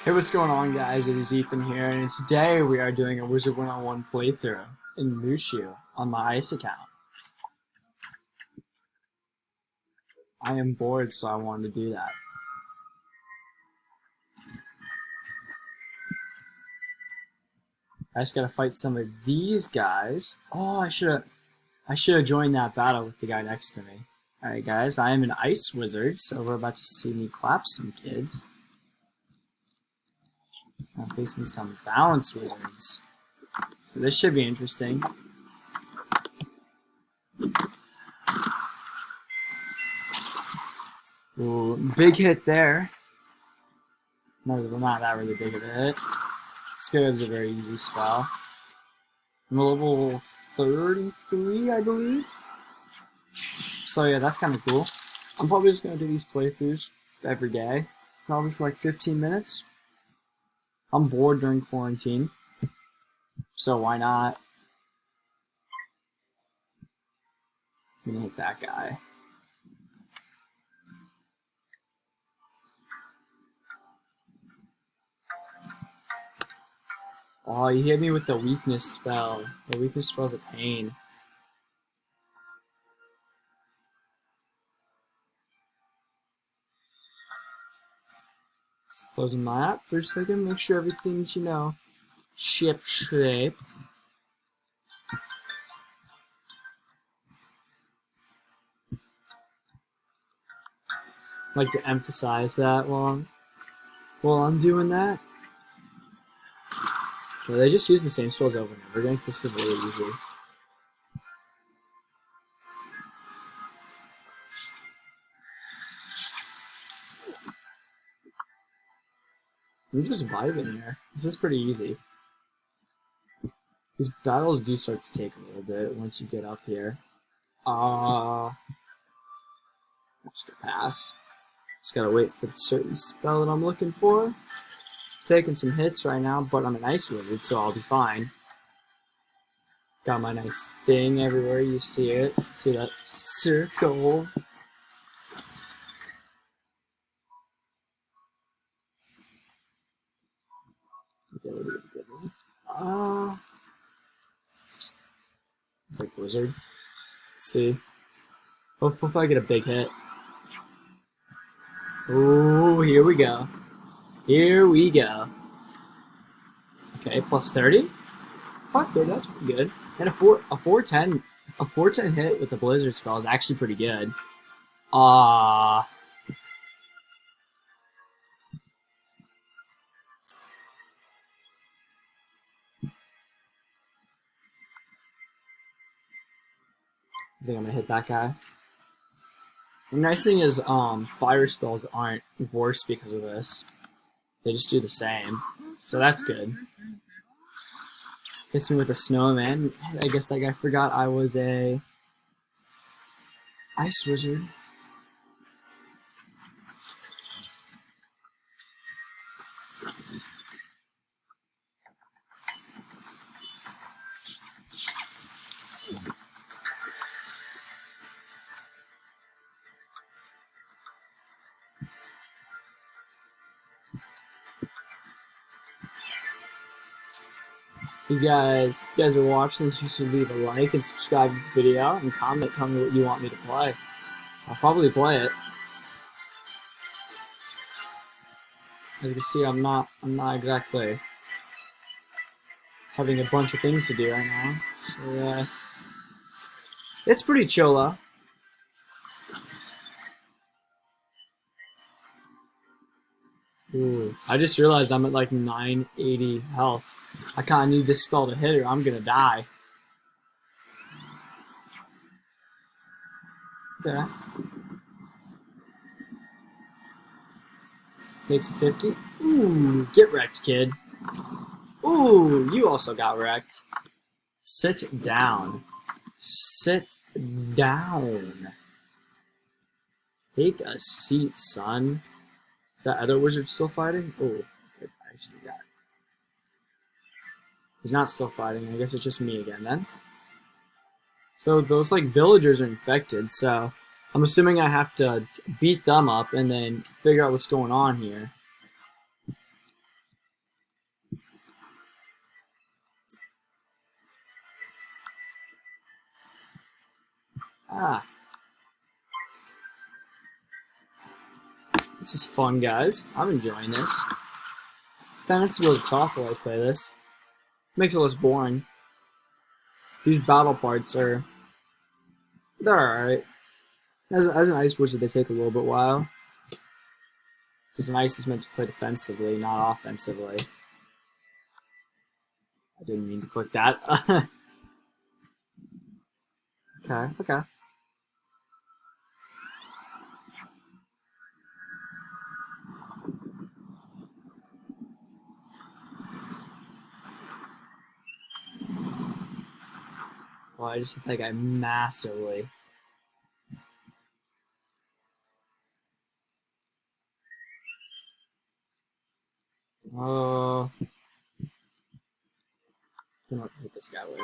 Hey, what's going on, guys? It is Ethan here, and today we are doing a Wizard 101 playthrough in Mushu on my Ice account. I am bored, so I wanted to do that. I just gotta fight some of these guys. Oh, I should have joined that battle with the guy next to me. Alright, guys, I am an Ice Wizard, so we're about to see me clap some kids. I'm facing some Balance Wizards. So this should be interesting. Ooh, big hit there. No, not that really big of a hit. Scarab's a very easy spell. I'm level 33, I believe. So yeah, that's kind of cool. I'm probably just going to do these playthroughs every day. Probably for like 15 minutes. I'm bored during quarantine. So why not? I'm going to hit that guy. Oh, he hit me with the weakness spell. The weakness spell's a pain. Closing my app for a second, make sure everything's, ship shape. Like to emphasize that while I'm doing that. Yeah, they just use the same spells over and over again because this is really easy. I'm just vibing here. This is pretty easy. These battles do start to take a little bit once you get up here. I'm just gonna pass. Just gotta wait for the certain spell that I'm looking for. Taking some hits right now, but I'm an Ice Wizard, so I'll be fine. Got my nice thing everywhere, you see it. See that circle? It's like Wizard. Let's see. Hopefully I get a big hit. Oh, here we go. Here we go. Okay, plus 30? Plus 30, that's pretty good. And a 410 hit with the Blizzard spell is actually pretty good. I think I'm gonna hit that guy. The nice thing is, fire spells aren't worse because of this. They just do the same. So that's good. Hits me with a snowman. I guess that guy forgot I was a Ice Wizard. If you guys are watching this, you should leave a like and subscribe to this video and comment, tell me what you want me to play. I'll probably play it. As you can see, I'm not exactly having a bunch of things to do right now. So yeah, it's pretty chill though. Ooh, I just realized I'm at like 980 health. I kind of need this spell to hit her. I'm gonna die. Okay. Takes a 50. Ooh, get wrecked, kid. Ooh, you also got wrecked. Sit down. Sit down. Take a seat, son. Is that other wizard still fighting? Oh, okay, I actually got it. He's not still fighting. I guess it's just me again then. So those like villagers are infected, so I'm assuming I have to beat them up and then figure out what's going on here. Ah. This is fun, guys. I'm enjoying this. It's nice to be able to talk while I play this. Makes it less boring. These battle parts are... they're alright. As an ice wizard, they take a little bit while. Because an ice is meant to play defensively, not offensively. I didn't mean to click that. Okay. Well, I just think I massively. Oh. Don't know what to hit this guy with.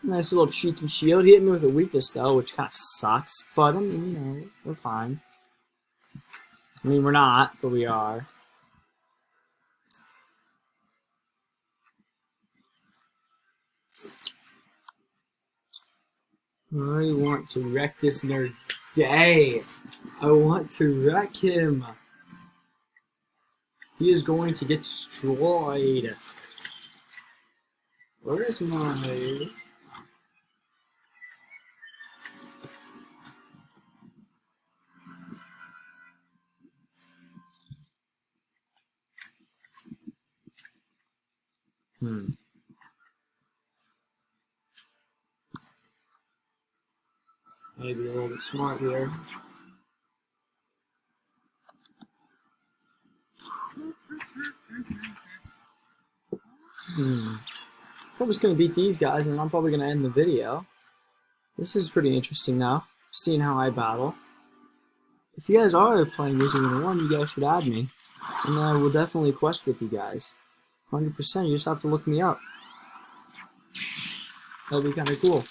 Nice little cheeky shield. He hit me with a weakness though, which kind of sucks. But I mean, you know, we're fine. I mean, we're not, but we are. I want to wreck this nerd's day. I want to wreck him. He is going to get destroyed. Where is my... Maybe a little bit smart here. I'm just going to beat these guys, and I'm probably going to end the video. This is pretty interesting now, seeing how I battle. If you guys are playing Wizard 101, you guys should add me. And I will definitely quest with you guys. 100%, you just have to look me up. That'll be kind of cool.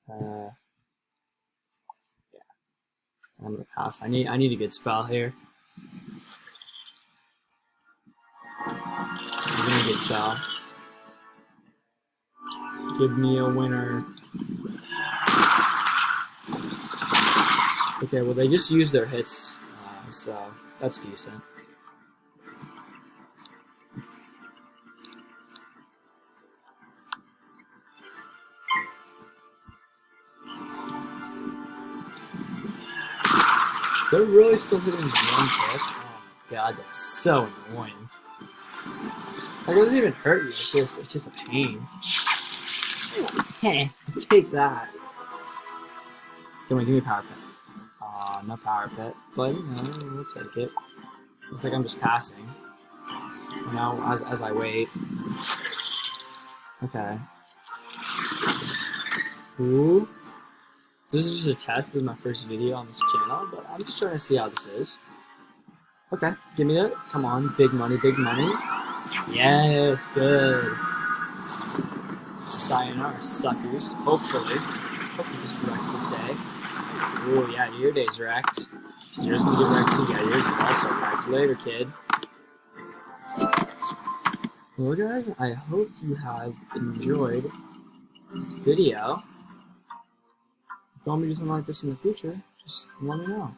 Yeah. I'm gonna pass. I need a good spell here. I need a good spell. Give me a winner. Okay, well they just used their hits, so that's decent. They're really still hitting one hit. Oh my god, that's so annoying. Like, it doesn't even hurt you. It's just a pain. Heh, take that. Give me power pit. No power pit, but you know, we'll take it. Looks like I'm just passing. You know, as I wait. Okay. Ooh. This is just a test. This is my first video on this channel, but I'm just trying to see how this is. Okay, give me that. Come on, big money, big money. Yes, good. Sayonara, suckers. Hopefully this wrecks this day. Oh yeah, your day's wrecked. Yours gonna get wrecked too. Yeah, yours is also wrecked. Later, kid. Well, guys, I hope you have enjoyed this video. If you want me to do something like this in the future, just let me know.